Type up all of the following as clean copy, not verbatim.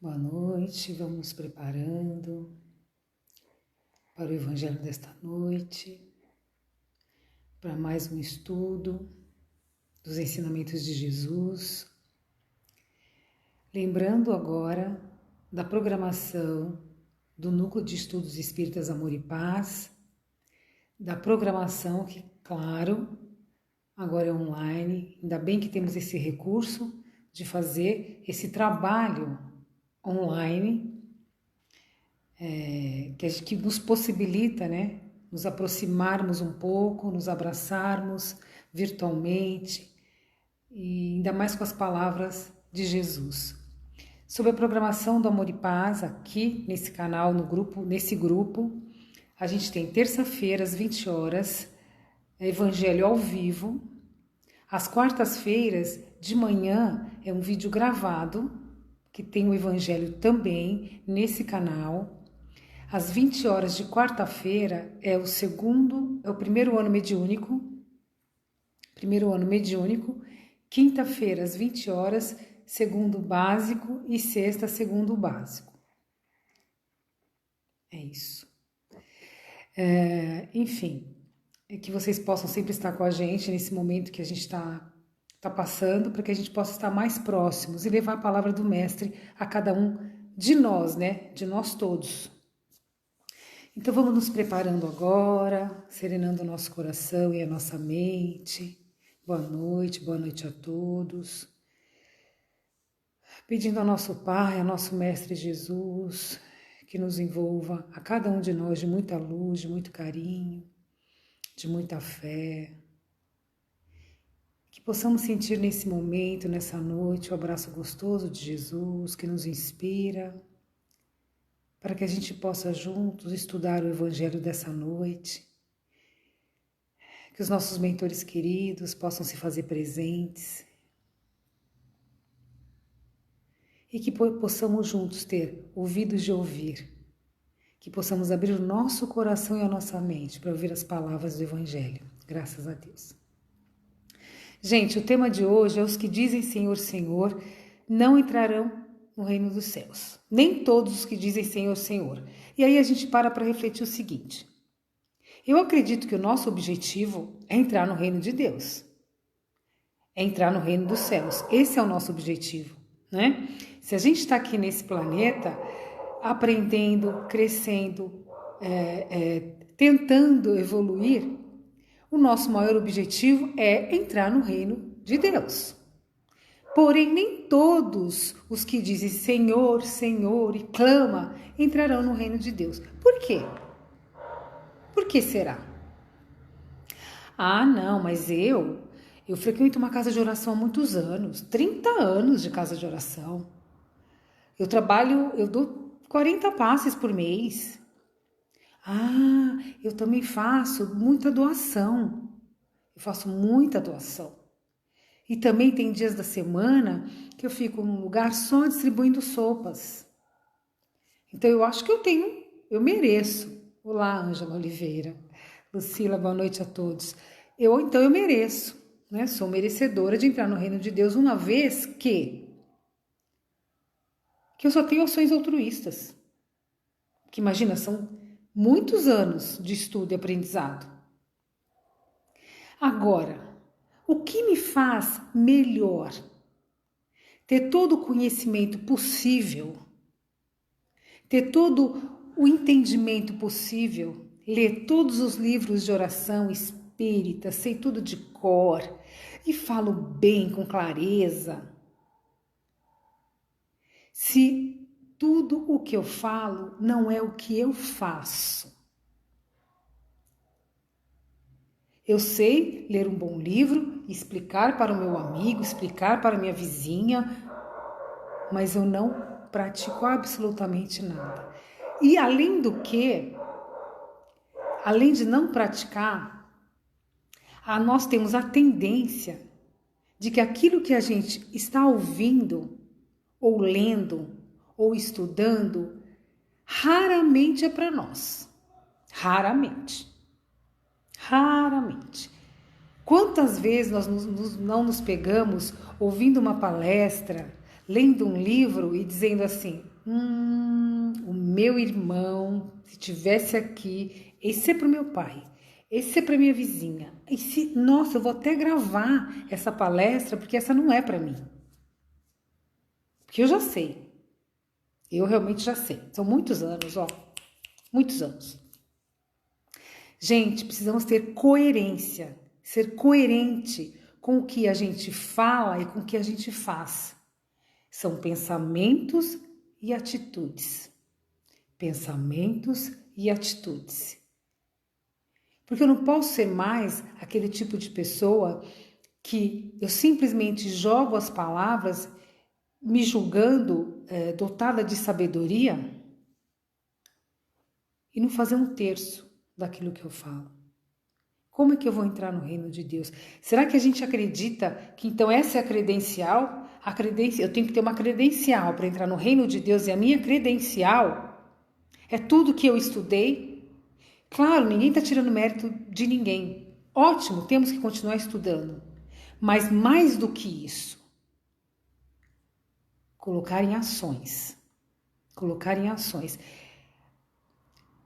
Boa noite, vamos nos preparando para o Evangelho desta noite, para mais um estudo dos ensinamentos de Jesus. Lembrando agora da programação do Núcleo de Estudos Espíritas Amor e Paz, da programação que, claro, agora é online, ainda bem que temos esse recurso de fazer esse trabalho online, que nos possibilita, nos aproximarmos um pouco, nos abraçarmos virtualmente, e ainda mais com as palavras de Jesus. Sobre a programação do Amor e Paz, aqui nesse canal, nesse grupo, a gente tem terça-feira às 20 horas, Evangelho ao vivo. Às quartas-feiras de manhã é um vídeo gravado, que tem o Evangelho também nesse canal. Às 20 horas de quarta-feira é o primeiro ano mediúnico. Quinta-feira, às 20 horas, segundo básico, e sexta, segundo básico. É isso. Enfim, que vocês possam sempre estar com a gente nesse momento que a gente está passando, para que a gente possa estar mais próximos e levar a palavra do Mestre a cada um de nós, de nós todos. Então vamos nos preparando agora, serenando o nosso coração e a nossa mente. Boa noite a todos. Pedindo ao nosso Pai, ao nosso Mestre Jesus, que nos envolva a cada um de nós de muita luz, de muito carinho, de muita fé. Que possamos sentir nesse momento, nessa noite, o abraço gostoso de Jesus, que nos inspira, para que a gente possa juntos estudar o Evangelho dessa noite, que os nossos mentores queridos possam se fazer presentes e que possamos juntos ter ouvidos de ouvir, que possamos abrir o nosso coração e a nossa mente para ouvir as palavras do Evangelho. Graças a Deus. Gente, o tema de hoje é: os que dizem Senhor, Senhor, não entrarão no reino dos céus. Nem todos os que dizem Senhor, Senhor. E aí a gente para refletir o seguinte: eu acredito que o nosso objetivo é entrar no reino de Deus. É entrar no reino dos céus. Esse é o nosso objetivo, Se a gente está aqui nesse planeta, aprendendo, crescendo, tentando evoluir, o nosso maior objetivo é entrar no reino de Deus. Porém, nem todos os que dizem Senhor, Senhor e clama entrarão no reino de Deus. Por quê? Por que será? Ah, não, mas eu frequento uma casa de oração há muitos anos, 30 anos de casa de oração. Eu dou 40 passes por mês. Ah, eu também faço muita doação. Eu faço muita doação. E também tem dias da semana que eu fico num lugar só distribuindo sopas. Então eu acho que eu mereço. Olá, Ângela Oliveira. Lucila, boa noite a todos. Então eu mereço, Sou merecedora de entrar no reino de Deus, uma vez que eu só tenho ações altruístas. Que imagina, são muitos anos de estudo e aprendizado. Agora, o que me faz melhor? Ter todo o conhecimento possível, ter todo o entendimento possível, ler todos os livros de oração espírita, sei tudo de cor e falo bem, com clareza. Se tudo o que eu falo não é o que eu faço. Eu sei ler um bom livro, explicar para o meu amigo, explicar para a minha vizinha, mas eu não pratico absolutamente nada. E além de não praticar, nós temos a tendência de que aquilo que a gente está ouvindo, ou lendo, ou estudando, raramente é para nós. Raramente. Quantas vezes nós não nos pegamos ouvindo uma palestra, lendo um livro e dizendo assim, o meu irmão, se tivesse aqui, esse é para o meu pai, esse é para minha vizinha. Nossa, eu vou até gravar essa palestra, porque essa não é para mim. Porque eu já sei. Eu realmente já sei. São muitos anos, muitos anos. Gente, precisamos ter coerência, ser coerente com o que a gente fala e com o que a gente faz. São pensamentos e atitudes. Pensamentos e atitudes. Porque eu não posso ser mais aquele tipo de pessoa que eu simplesmente jogo as palavras me julgando dotada de sabedoria e não fazer um terço daquilo que eu falo. Como é que eu vou entrar no reino de Deus? Será que a gente acredita que então essa é a credencial? Eu tenho que ter uma credencial para entrar no reino de Deus e a minha credencial é tudo que eu estudei? Claro, ninguém está tirando mérito de ninguém. Ótimo, temos que continuar estudando. Mas mais do que isso, colocar em ações. Colocar em ações.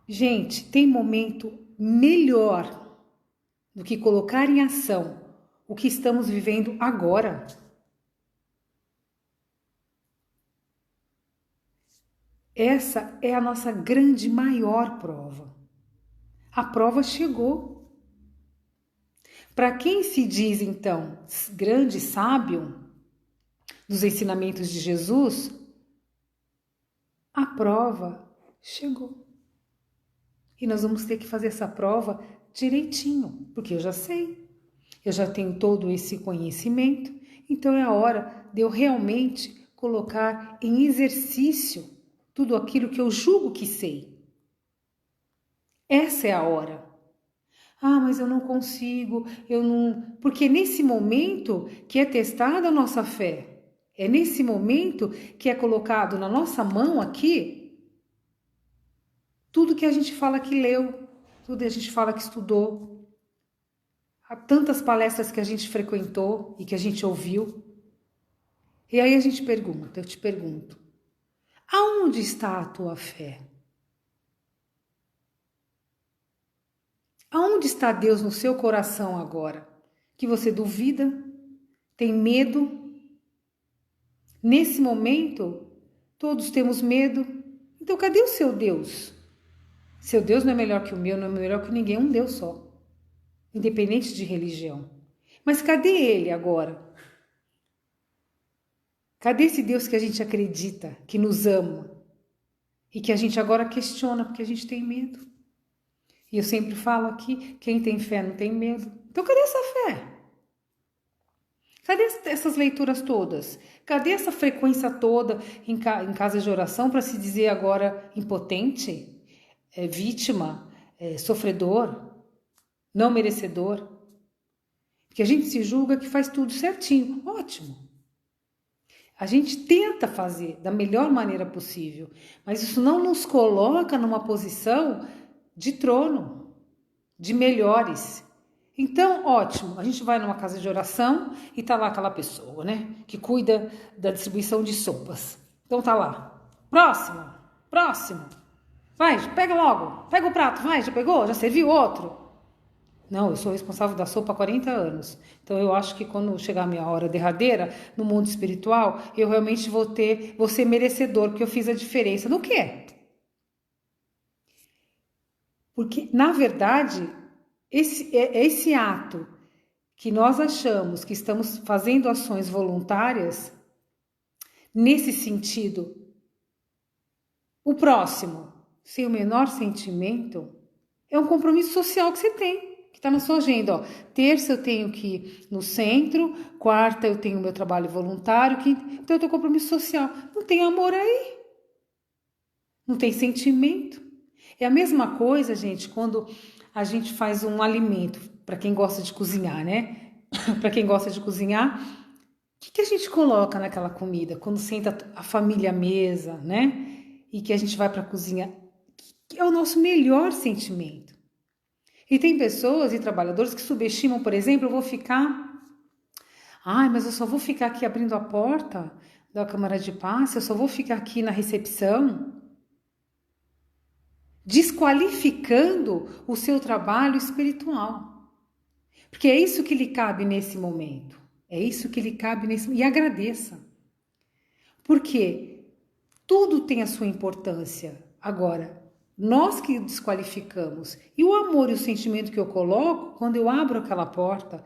Gente, tem momento melhor do que colocar em ação o que estamos vivendo agora. Essa é a nossa grande, maior prova. A prova chegou. Para quem se diz, então, grande sábio dos ensinamentos de Jesus, a prova chegou. E nós vamos ter que fazer essa prova direitinho, porque eu já sei. Eu já tenho todo esse conhecimento, então é a hora de eu realmente colocar em exercício tudo aquilo que eu julgo que sei. Essa é a hora. Ah, mas eu não consigo, eu não... Porque é nesse momento que é testada a nossa fé. É nesse momento que é colocado na nossa mão aqui tudo que a gente fala que leu, tudo que a gente fala que estudou. Há tantas palestras que a gente frequentou e que a gente ouviu. E aí a gente pergunta, eu te pergunto, aonde está a tua fé? Aonde está Deus no seu coração agora? Que você duvida? Tem medo? Nesse momento, todos temos medo. Então, cadê o seu Deus? Seu Deus não é melhor que o meu, não é melhor que ninguém, é um Deus só. Independente de religião. Mas cadê ele agora? Cadê esse Deus que a gente acredita, que nos ama? E que a gente agora questiona porque a gente tem medo? E eu sempre falo aqui, quem tem fé não tem medo. Então cadê essa fé? Cadê essas leituras todas? Cadê essa frequência toda em casa de oração para se dizer agora impotente, vítima, sofredor, não merecedor? Porque a gente se julga que faz tudo certinho. Ótimo. A gente tenta fazer da melhor maneira possível, mas isso não nos coloca numa posição de trono, de melhores. Então, ótimo, a gente vai numa casa de oração e tá lá aquela pessoa, né, que cuida da distribuição de sopas. Então tá lá, próximo, vai, pega logo, pega o prato, vai, já pegou, já serviu outro? Não, eu sou responsável da sopa há 40 anos, então eu acho que quando chegar a minha hora derradeira, no mundo espiritual, eu realmente vou ser merecedor, porque eu fiz a diferença. No quê? Porque, na verdade, esse ato que nós achamos que estamos fazendo ações voluntárias, nesse sentido, o próximo, sem o menor sentimento, é um compromisso social que você tem, que está na sua agenda. Ó. Terça eu tenho que ir no centro, quarta eu tenho meu trabalho voluntário, então eu tenho compromisso social. Não tem amor aí, não tem sentimento. É a mesma coisa, gente, quando a gente faz um alimento, para quem gosta de cozinhar, né? Para quem gosta de cozinhar, o que a gente coloca naquela comida? Quando senta a família à mesa, né? E que a gente vai para a cozinha, que é o nosso melhor sentimento. E tem pessoas e trabalhadores que subestimam, por exemplo, eu vou ficar... Ai, mas eu só vou ficar aqui abrindo a porta? da Câmara de Paz, eu só vou ficar aqui na recepção, desqualificando o seu trabalho espiritual. Porque é isso que lhe cabe nesse momento. É isso que lhe cabe nesse momento. E agradeça. Porque tudo tem a sua importância. Agora, nós que desqualificamos. E o amor e o sentimento que eu coloco quando eu abro aquela porta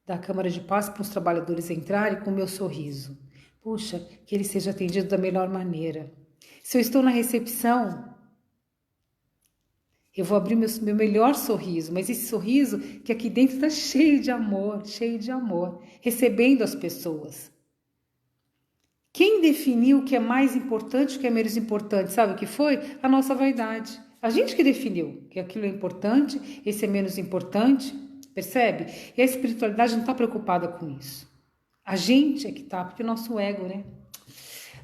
da Câmara de Paz para os trabalhadores entrarem com o meu sorriso. Puxa, que ele seja atendido da melhor maneira. Se eu estou na recepção, eu vou abrir meu melhor sorriso, mas esse sorriso que aqui dentro está cheio de amor, recebendo as pessoas. Quem definiu o que é mais importante e o que é menos importante, sabe o que foi? A nossa vaidade. A gente que definiu que aquilo é importante, esse é menos importante, percebe? E a espiritualidade não está preocupada com isso. A gente é que tá, porque o nosso ego, né?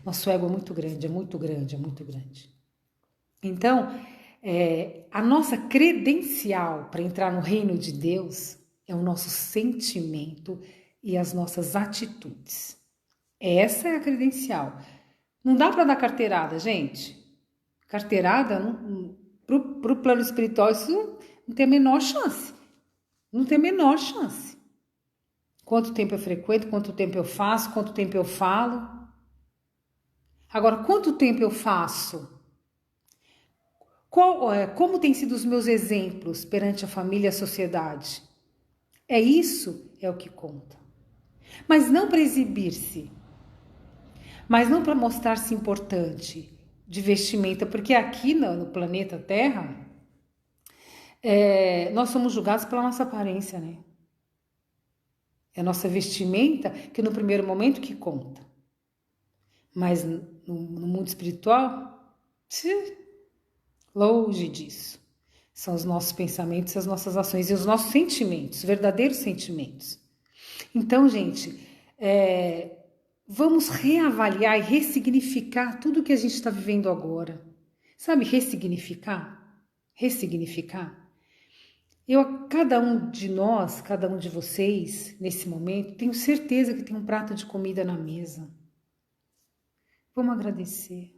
Nosso ego é muito grande, é muito grande, é muito grande. Então, a nossa credencial para entrar no reino de Deus é o nosso sentimento e as nossas atitudes. Essa é a credencial. Não dá para dar carteirada, gente. Carteirada, para o plano espiritual, isso não tem a menor chance. Não tem a menor chance. Quanto tempo eu frequento, quanto tempo eu faço, quanto tempo eu falo. Agora, quanto tempo eu faço? Como têm sido os meus exemplos perante a família e a sociedade? Isso é o que conta. Mas não para exibir-se. Mas não para mostrar-se importante de vestimenta. Porque aqui no planeta Terra, nós somos julgados pela nossa aparência, né? É a nossa vestimenta que no primeiro momento que conta. Mas no mundo espiritual, longe disso. São os nossos pensamentos, as nossas ações e os nossos sentimentos, verdadeiros sentimentos. Então, gente, vamos reavaliar e ressignificar tudo que a gente está vivendo agora. Sabe, ressignificar? Ressignificar. Cada um de nós, cada um de vocês, nesse momento, tenho certeza que tem um prato de comida na mesa. Vamos agradecer.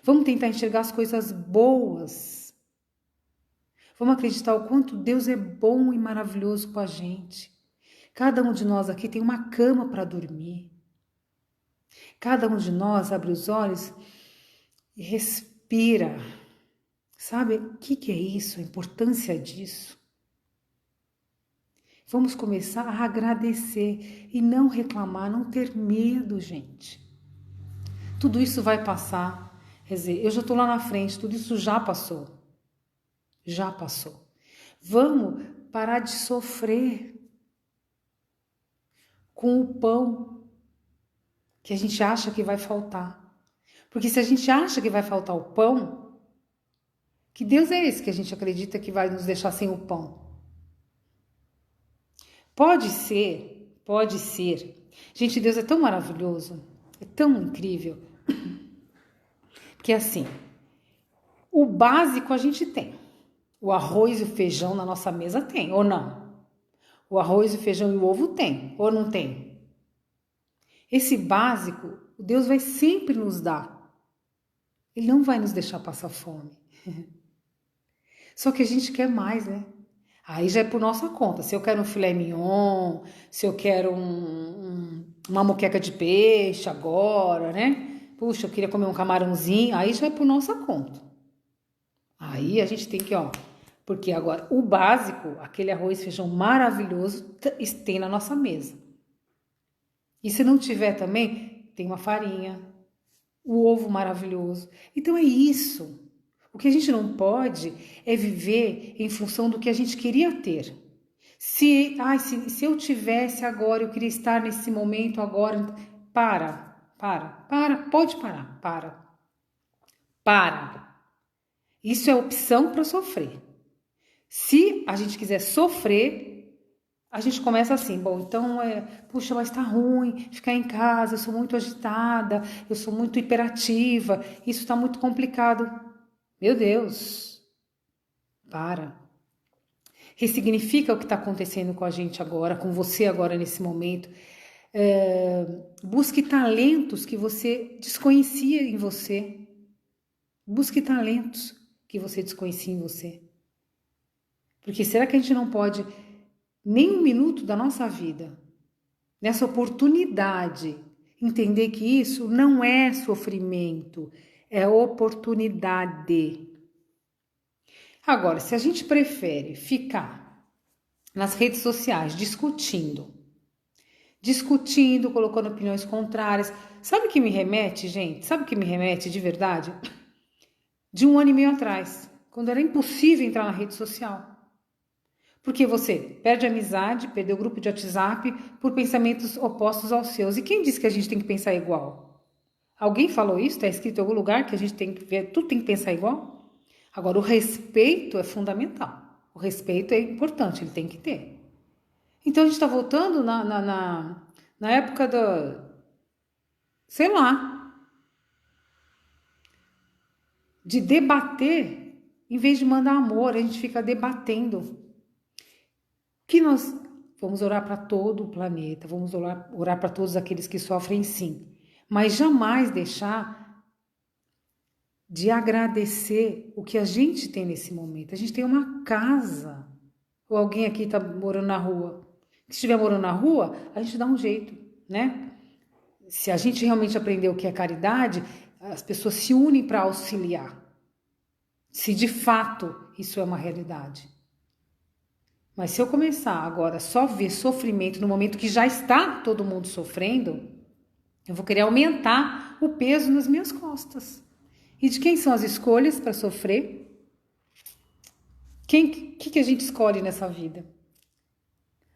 Vamos tentar enxergar as coisas boas. Vamos acreditar o quanto Deus é bom e maravilhoso com a gente. Cada um de nós aqui tem uma cama para dormir. Cada um de nós abre os olhos e respira. Sabe o que é isso? A importância disso? Vamos começar a agradecer e não reclamar, não ter medo, gente. Tudo isso vai passar. Quer dizer, eu já estou lá na frente, tudo isso já passou. Já passou. Vamos parar de sofrer com o pão que a gente acha que vai faltar. Porque se a gente acha que vai faltar o pão, que Deus é esse que a gente acredita que vai nos deixar sem o pão? Pode ser. Gente, Deus é tão maravilhoso, é tão incrível, que assim, o básico a gente tem. O arroz e o feijão na nossa mesa tem, ou não? O arroz, o feijão e o ovo tem, ou não tem? Esse básico, Deus vai sempre nos dar. Ele não vai nos deixar passar fome. Só que a gente quer mais, né? Aí já é por nossa conta. Se eu quero um filé mignon, se eu quero uma moqueca de peixe agora, né? Puxa, eu queria comer um camarãozinho. Aí já é por nossa conta. Aí a gente tem que, porque agora o básico, aquele arroz e feijão maravilhoso, tem na nossa mesa. E se não tiver também, tem uma farinha, o ovo maravilhoso. Então é isso. O que a gente não pode é viver em função do que a gente queria ter. Se eu tivesse agora, eu queria estar nesse momento agora. Pode parar, para. Isso é opção para sofrer. Se a gente quiser sofrer, a gente começa assim, bom, então puxa, mas tá ruim ficar em casa, eu sou muito agitada, eu sou muito hiperativa, isso tá muito complicado. Meu Deus, para. Ressignifica o que está acontecendo com a gente agora, com você agora nesse momento. Busque talentos que você desconhecia em você. Busque talentos que você desconhecia em você. Porque será que a gente não pode, nem um minuto da nossa vida, nessa oportunidade, entender que isso não é sofrimento, é oportunidade. Agora, se a gente prefere ficar nas redes sociais discutindo, colocando opiniões contrárias, sabe o que me remete, gente? Sabe o que me remete de verdade? De 1 ano e meio atrás, quando era impossível entrar na rede social. Porque você perde a amizade, perdeu o grupo de WhatsApp por pensamentos opostos aos seus. E quem disse que a gente tem que pensar igual? Alguém falou isso? Está escrito em algum lugar que a gente tem que ver, tudo tem que pensar igual? Agora, o respeito é fundamental. O respeito é importante, ele tem que ter. Então, a gente está voltando na época sei lá, de debater, em vez de mandar amor, a gente fica debatendo. Que nós vamos orar para todo o planeta, vamos orar para todos aqueles que sofrem, sim, mas jamais deixar de agradecer o que a gente tem nesse momento. A gente tem uma casa, ou alguém aqui está morando na rua. Se estiver morando na rua, a gente dá um jeito, né? Se a gente realmente aprender o que é caridade, as pessoas se unem para auxiliar. Se de fato isso é uma realidade. Mas se eu começar agora só ver sofrimento no momento que já está todo mundo sofrendo, eu vou querer aumentar o peso nas minhas costas. E de quem são as escolhas para sofrer? Que a gente escolhe nessa vida?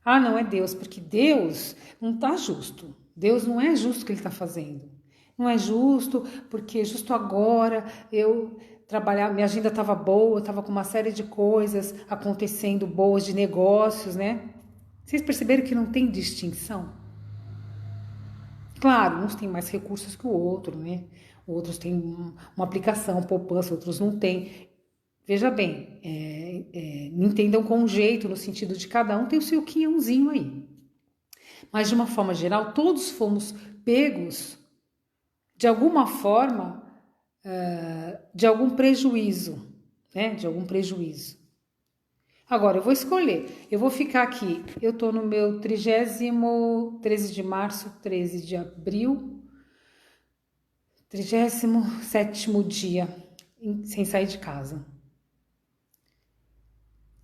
Ah, não é Deus, porque Deus não está justo. Deus não é justo o que Ele está fazendo. Não é justo porque justo agora eu trabalhar, minha agenda estava boa, estava com uma série de coisas acontecendo boas de negócios, né? Vocês perceberam que não tem distinção? Claro, uns têm mais recursos que o outro, né? Outros têm uma aplicação, poupança, outros não têm. Veja bem, me entendam com jeito, no sentido de cada um tem o seu quinhãozinho aí. Mas de uma forma geral, todos fomos pegos de alguma forma, de algum prejuízo, né? De algum prejuízo. Agora, eu vou escolher. Eu vou ficar aqui. Eu tô no meu 13 de março, 13 de abril, 37º dia, sem sair de casa.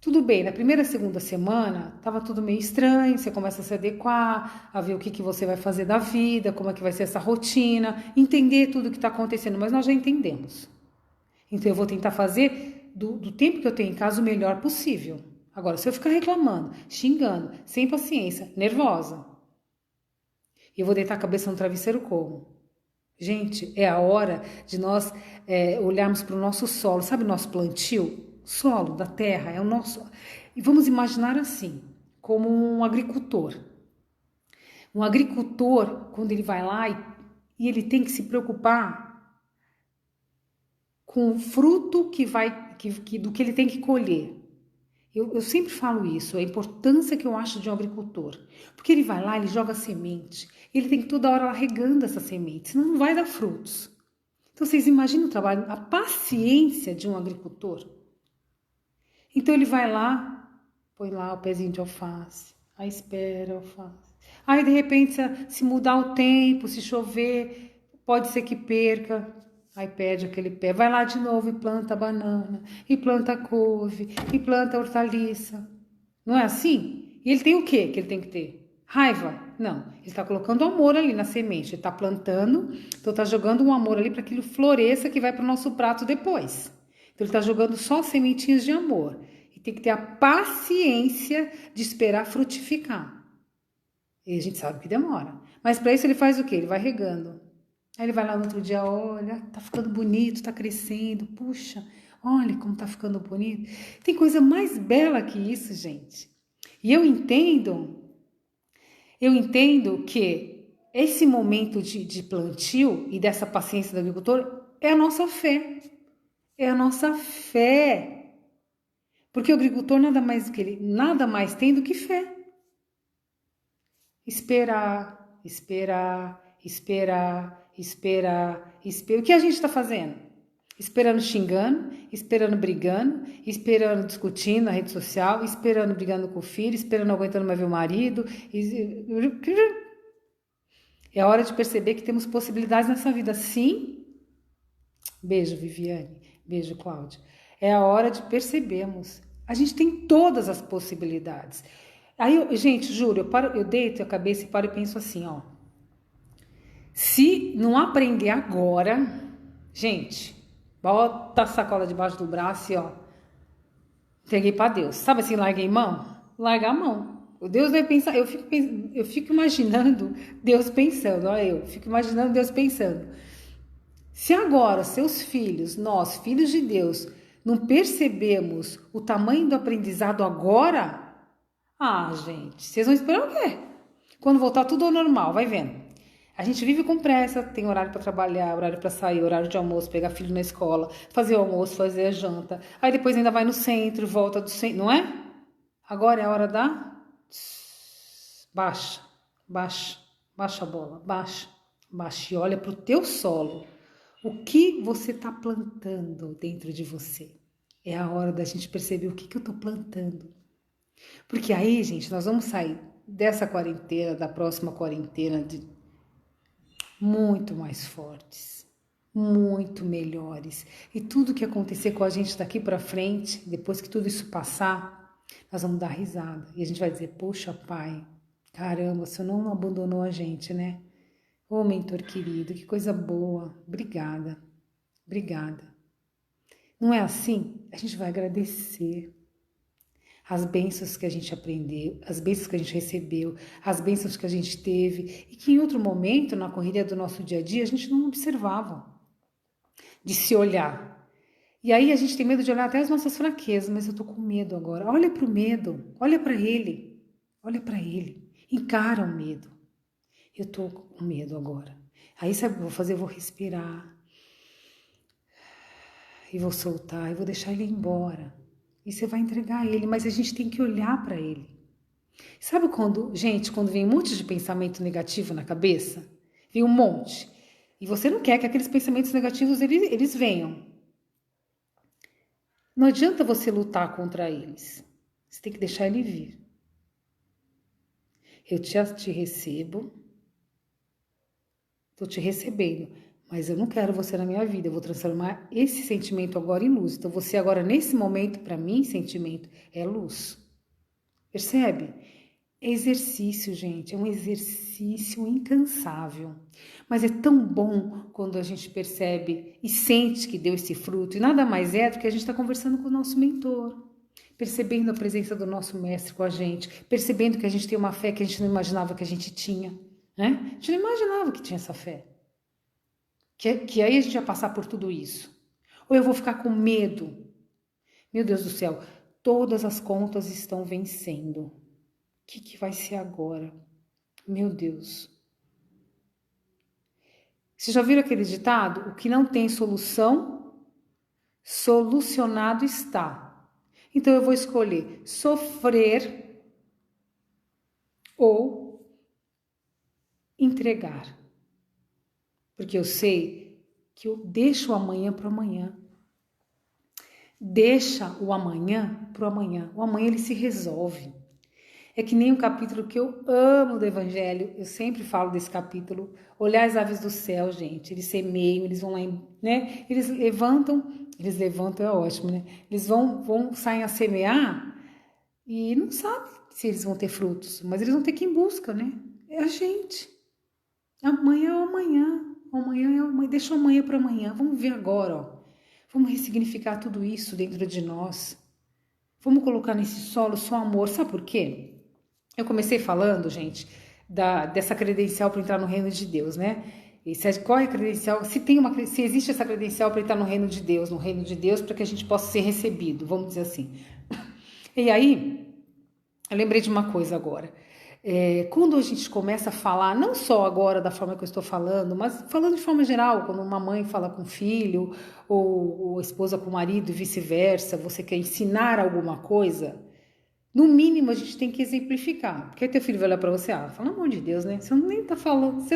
Tudo bem, na primeira, segunda semana, tava tudo meio estranho, você começa a se adequar, a ver o que você vai fazer da vida, como é que vai ser essa rotina, entender tudo o que está acontecendo, mas nós já entendemos. Então eu vou tentar fazer do tempo que eu tenho em casa o melhor possível. Agora, se eu ficar reclamando, xingando, sem paciência, nervosa, eu vou deitar a cabeça no travesseiro como? Gente, é a hora de nós olharmos para o nosso solo, sabe o nosso plantio? O solo da terra é o nosso... E vamos imaginar assim, como um agricultor. Um agricultor, quando ele vai lá e ele tem que se preocupar com o fruto do que ele tem que colher. Eu sempre falo isso, a importância que eu acho de um agricultor. Porque ele vai lá, ele joga semente, ele tem que toda hora lá regando essa semente, senão não vai dar frutos. Então vocês imaginam o trabalho, a paciência de um agricultor? Então ele vai lá, põe lá o pezinho de alface, aí espera a alface. Aí de repente se mudar o tempo, se chover, pode ser que perca. Aí perde aquele pé, vai lá de novo e planta banana, e planta couve, e planta hortaliça. Não é assim? E ele tem o quê que ele tem que ter? Raiva? Não. Ele está colocando amor ali na semente. Ele está plantando, então está jogando um amor ali para que aquilo floresça que vai para o nosso prato depois. Então ele está jogando só sementinhas de amor. E tem que ter a paciência de esperar frutificar. E a gente sabe que demora. Mas para isso ele faz o quê? Ele vai regando. Aí ele vai lá no outro dia, olha, tá ficando bonito, tá crescendo, puxa, olha como tá ficando bonito. Tem coisa mais bela que isso, gente. E eu entendo que esse momento de plantio e dessa paciência do agricultor é a nossa fé. É a nossa fé. Porque o agricultor nada mais tem do que fé. Esperar, esperar, esperar, esperar, esperar. O que a gente está fazendo? Esperando xingando, esperando brigando, esperando discutindo na rede social, esperando brigando com o filho, esperando aguentando mais ver o marido. É hora de perceber que temos possibilidades nessa vida, sim. Beijo, Viviane. Beijo, Cláudia. É a hora de percebermos. A gente tem todas as possibilidades. Aí, gente, juro, eu deito a cabeça e paro e penso assim, ó. Se não aprender agora, gente, bota a sacola debaixo do braço e ó, entreguei para Deus. Sabe assim, larguei mão? Larga a mão. O Deus vai pensar, eu fico imaginando Deus pensando, ó, eu fico imaginando Deus pensando. Se agora seus filhos, nós, filhos de Deus, não percebemos o tamanho do aprendizado agora, gente, vocês vão esperar o quê? Quando voltar tudo ao normal, vai vendo. A gente vive com pressa, tem horário para trabalhar, horário para sair, horário de almoço, pegar filho na escola, fazer o almoço, fazer a janta. Aí depois ainda vai no centro, volta do centro, não é? Agora é a hora da... Baixa, baixa, baixa a bola, baixa, baixa e olha para o teu solo. O que você está plantando dentro de você? É a hora da gente perceber o que eu estou plantando. Porque aí, gente, nós vamos sair dessa quarentena, da próxima quarentena, muito mais fortes, muito melhores. E tudo que acontecer com a gente daqui para frente, depois que tudo isso passar, nós vamos dar risada. E a gente vai dizer, poxa, pai, caramba, o senhor não abandonou a gente, né? Ô, mentor querido, que coisa boa. Obrigada, obrigada. Não é assim? A gente vai agradecer as bênçãos que a gente aprendeu, as bênçãos que a gente recebeu, as bênçãos que a gente teve e que em outro momento, na correria do nosso dia a dia, a gente não observava, de se olhar. E aí a gente tem medo de olhar até as nossas fraquezas, mas eu tô com medo agora. Olha pro medo, olha para ele, encara o medo. Eu tô com medo agora. Aí sabe o que eu vou fazer? Eu vou respirar e vou soltar e vou deixar ele embora. E você vai entregar ele, mas a gente tem que olhar para ele. Sabe quando vem um monte de pensamento negativo na cabeça? Vem um monte. E você não quer que aqueles pensamentos negativos eles venham. Não adianta você lutar contra eles. Você tem que deixar ele vir. Eu te recebo. Estou te recebendo. Mas eu não quero você na minha vida. Eu vou transformar esse sentimento agora em luz. Então você agora, nesse momento, para mim, sentimento é luz. Percebe? É exercício, gente. É um exercício incansável. Mas é tão bom quando a gente percebe e sente que deu esse fruto. E nada mais é do que a gente está conversando com o nosso mentor. Percebendo a presença do nosso mestre com a gente. Percebendo que a gente tem uma fé que a gente não imaginava que a gente tinha. Né? A gente não imaginava que tinha essa fé. Que aí a gente vai passar por tudo isso. Ou eu vou ficar com medo. Meu Deus do céu, todas as contas estão vencendo. O que vai ser agora? Meu Deus. Vocês já viram aquele ditado? O que não tem solução, solucionado está. Então eu vou escolher sofrer ou entregar. Porque eu sei que eu deixo o amanhã para o amanhã. Deixa o amanhã para o amanhã. O amanhã ele se resolve. É que nem um capítulo que eu amo do Evangelho. Eu sempre falo desse capítulo. Olhar as aves do céu, gente. Eles semeiam, eles vão lá, né? Eles levantam é ótimo, né? Eles saem a semear e não sabem se eles vão ter frutos. Mas eles vão ter que ir em busca, né? É a gente. Amanhã é o amanhã. Amanhã é amanhã, deixa o amanhã para amanhã. Vamos ver agora, ó. Vamos ressignificar tudo isso dentro de nós. Vamos colocar nesse solo só amor. Sabe por quê? Eu comecei falando, gente, dessa credencial para entrar no reino de Deus, né? Qual é a credencial? Se existe essa credencial para entrar no reino de Deus, para que a gente possa ser recebido, vamos dizer assim. E aí, eu lembrei de uma coisa agora. Quando a gente começa a falar, não só agora da forma que eu estou falando, mas falando de forma geral, quando uma mãe fala com o filho, ou a esposa com o marido e vice-versa, você quer ensinar alguma coisa, No mínimo, a gente tem que exemplificar. Porque aí teu filho vai olhar pra você, pelo amor de Deus, né? Você nem tá falando,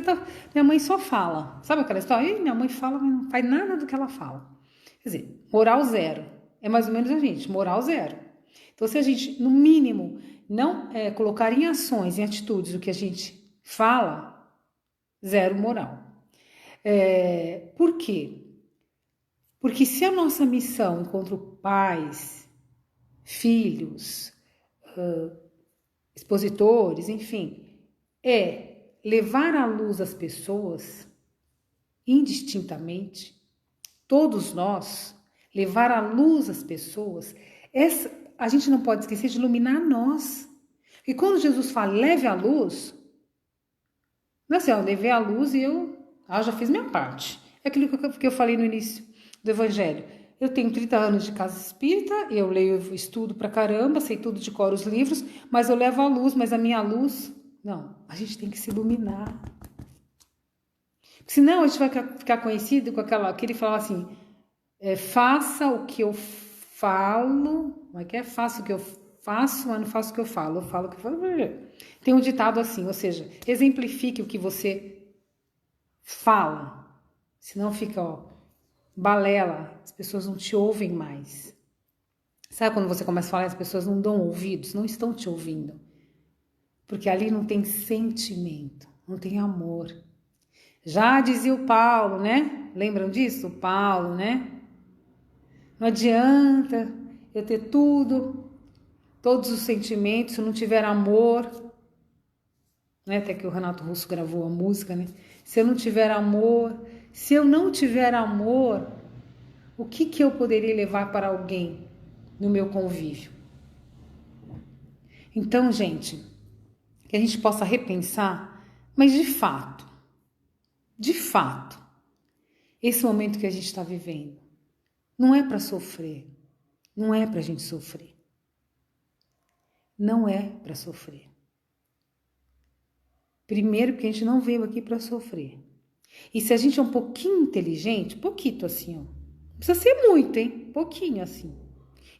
minha mãe só fala. Sabe aquela história? Minha mãe fala, mas não faz nada do que ela fala. Quer dizer, moral zero. É mais ou menos a gente, moral zero. Então, se a gente, no mínimo, não colocar em ações, em atitudes, o que a gente fala, zero moral. Por quê? Porque se a nossa missão enquanto pais, filhos, expositores, enfim, é levar à luz as pessoas, indistintamente, todos nós, levar à luz as pessoas, a gente não pode esquecer de iluminar nós. E quando Jesus fala, leve à luz, não é assim, levei à luz e eu já fiz minha parte. É aquilo que eu falei no início do Evangelho. Eu tenho 30 anos de casa espírita, eu leio, estudo pra caramba, sei tudo de cor os livros, mas eu levo a luz, mas a minha luz... Não, a gente tem que se iluminar. Porque senão a gente vai ficar conhecido com que ele falava assim, faça o que eu falo, como é que é? Faça o que eu faço, mas não faço o que eu falo o que eu falo. Tem um ditado assim, ou seja, exemplifique o que você fala, senão fica, balela, as pessoas não te ouvem mais. Sabe quando você começa a falar e as pessoas não dão ouvidos, não estão te ouvindo? Porque ali não tem sentimento, não tem amor. Já dizia o Paulo, né? Lembram disso? O Paulo, né? Não adianta eu ter tudo, todos os sentimentos, se eu não tiver amor, né? Até que o Renato Russo gravou a música, né? Se eu não tiver amor, se eu não tiver amor, o que eu poderia levar para alguém no meu convívio? Então, gente, que a gente possa repensar, mas de fato, esse momento que a gente está vivendo não é para sofrer, não é para a gente sofrer, não é para sofrer. Primeiro, porque a gente não veio aqui para sofrer. E se a gente é um pouquinho inteligente, pouquinho assim, ó, não precisa ser muito, hein? Pouquinho assim.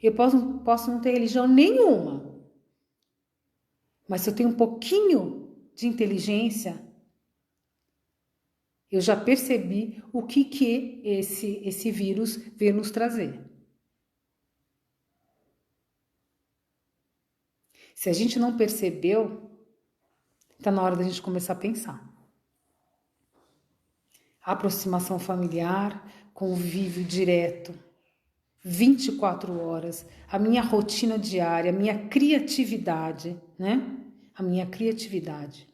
Eu posso não ter religião nenhuma, mas se eu tenho um pouquinho de inteligência, eu já percebi o que esse vírus veio nos trazer. Se a gente não percebeu, está na hora da gente começar a pensar. Aproximação familiar, convívio direto, 24 horas, a minha rotina diária, a minha criatividade, né? A minha criatividade.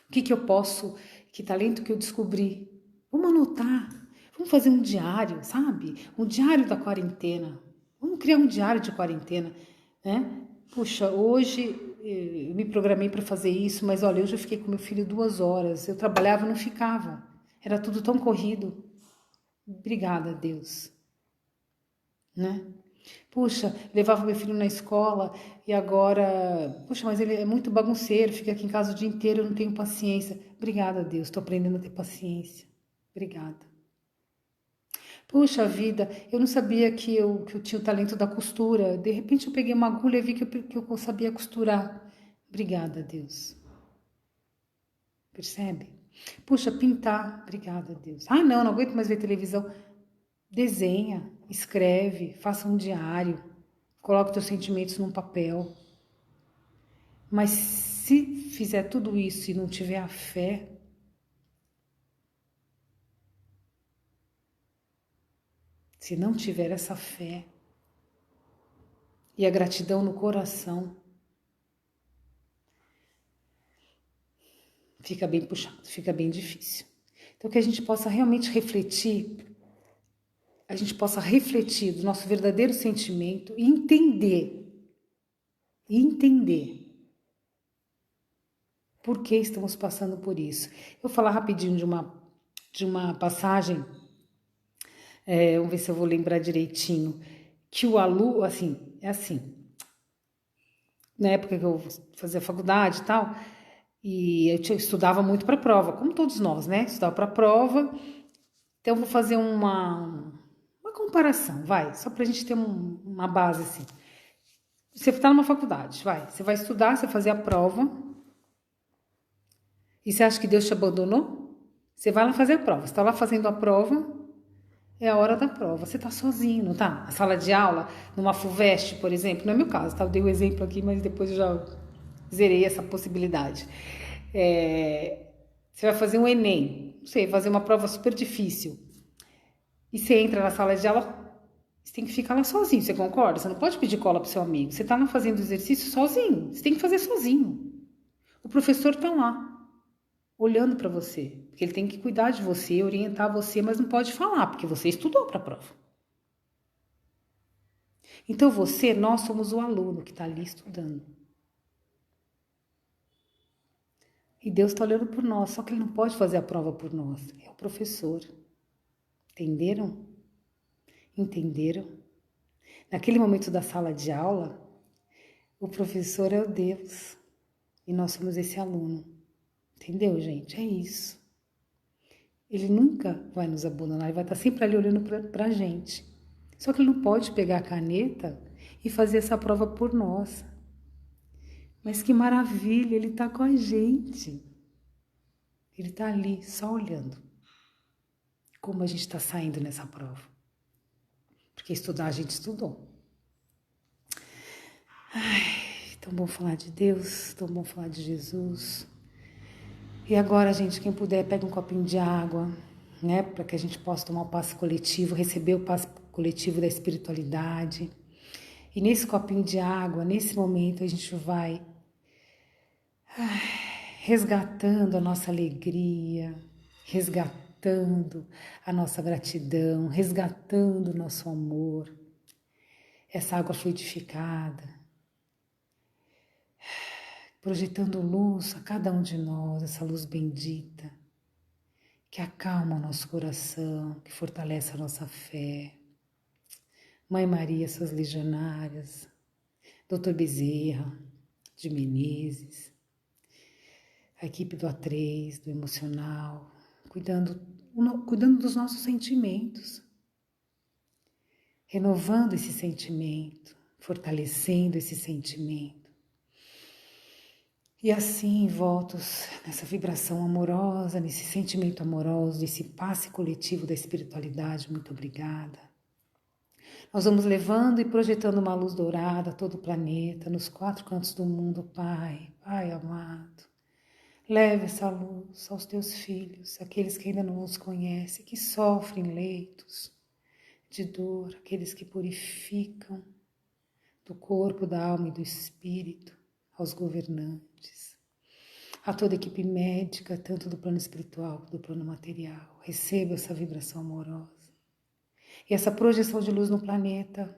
O que eu posso, que talento que eu descobri? Vamos anotar, vamos fazer um diário, sabe? Um diário da quarentena. Vamos criar um diário de quarentena, né? Puxa, hoje eu me programei para fazer isso, mas olha, hoje eu fiquei com meu filho 2 horas. Eu trabalhava e não ficava. Era tudo tão corrido. Obrigada, Deus. Né? Puxa, levava meu filho na escola e agora... Puxa, mas ele é muito bagunceiro, fica aqui em casa o dia inteiro, eu não tenho paciência. Obrigada, Deus, estou aprendendo a ter paciência. Obrigada. Puxa vida, eu não sabia que eu tinha o talento da costura. De repente eu peguei uma agulha e vi que eu sabia costurar. Obrigada, Deus. Percebe? Puxa, pintar. Obrigada, Deus. Não aguento mais ver televisão. Desenha, escreve, faça um diário. Coloque teus sentimentos num papel. Mas se fizer tudo isso e não tiver a fé, se não tiver essa fé e a gratidão no coração, fica bem puxado, fica bem difícil. Então que a gente possa realmente refletir, do nosso verdadeiro sentimento e entender por que estamos passando por isso. Eu vou falar rapidinho de uma passagem, vamos ver se eu vou lembrar direitinho, que o aluno, assim, na época que eu fazia faculdade e tal, e eu estudava muito para a prova, como todos nós, né? Estudava para a prova, então eu vou fazer uma comparação, só para a gente ter uma base assim. Você está numa faculdade, você vai estudar, você vai fazer a prova, e você acha que Deus te abandonou? Você vai lá fazer a prova, você está lá fazendo a prova, é a hora da prova, você está sozinho, não tá? Na sala de aula, numa FUVEST, por exemplo, não é meu caso, tá? Eu dei o exemplo aqui, mas depois eu já zerei essa possibilidade. Você vai fazer um Enem, não sei, fazer uma prova super difícil, e você entra na sala de aula, você tem que ficar lá sozinho, você concorda? Você não pode pedir cola pro seu amigo, você tá lá fazendo exercício sozinho, você tem que fazer sozinho. O professor tá lá, olhando para você, porque ele tem que cuidar de você, orientar você, mas não pode falar, porque você estudou para a prova. Então nós somos o aluno que está ali estudando. E Deus está olhando por nós, só que Ele não pode fazer a prova por nós, é o professor. Entenderam? Entenderam? Naquele momento da sala de aula, o professor é o Deus e nós somos esse aluno. Entendeu, gente? É isso. Ele nunca vai nos abandonar, ele vai estar sempre ali olhando para a gente. Só que ele não pode pegar a caneta e fazer essa prova por nós. Mas que maravilha, ele está com a gente. Ele está ali, só olhando. Como a gente está saindo nessa prova. Porque estudar a gente estudou. Ai, tão bom falar de Deus, tão bom falar de Jesus. E agora, gente, quem puder, pega um copinho de água, né? Para que a gente possa tomar o passe coletivo, receber o passe coletivo da espiritualidade. E nesse copinho de água, nesse momento, a gente vai resgatando a nossa alegria, resgatando a nossa gratidão, resgatando o nosso amor. Essa água fluidificada, projetando luz a cada um de nós, essa luz bendita, que acalma o nosso coração, que fortalece a nossa fé. Mãe Maria, suas legionárias, Dr. Bezerra, de Menezes, a equipe do A3, do emocional, cuidando dos nossos sentimentos, renovando esse sentimento, fortalecendo esse sentimento. E assim, envoltos nessa vibração amorosa, nesse sentimento amoroso, nesse passe coletivo da espiritualidade, muito obrigada. Nós vamos levando e projetando uma luz dourada a todo o planeta, nos 4 cantos do mundo, Pai, Pai amado. Leve essa luz aos teus filhos, aqueles que ainda não os conhecem, que sofrem leitos de dor, aqueles que purificam do corpo, da alma e do espírito, aos governantes, a toda a equipe médica, tanto do plano espiritual quanto do plano material. Receba essa vibração amorosa. E essa projeção de luz no planeta,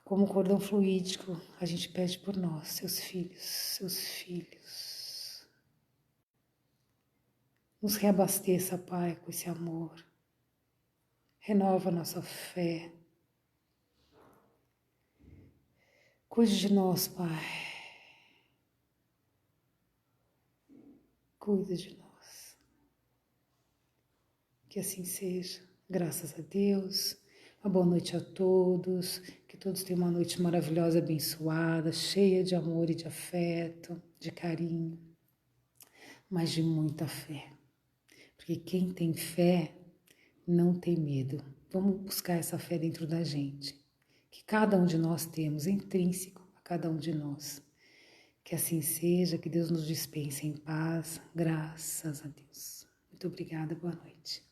como um cordão fluídico, a gente pede por nós, seus filhos. Nos reabasteça, Pai, com esse amor. Renova a nossa fé. Cuide de nós, Pai. Cuida de nós. Que assim seja. Graças a Deus. Uma boa noite a todos. Que todos tenham uma noite maravilhosa, abençoada, cheia de amor e de afeto, de carinho, mas de muita fé. Porque quem tem fé não tem medo. Vamos buscar essa fé dentro da gente. Que cada um de nós temos, intrínseco a cada um de nós. Que assim seja, que Deus nos dispense em paz. Graças a Deus. Muito obrigada, boa noite.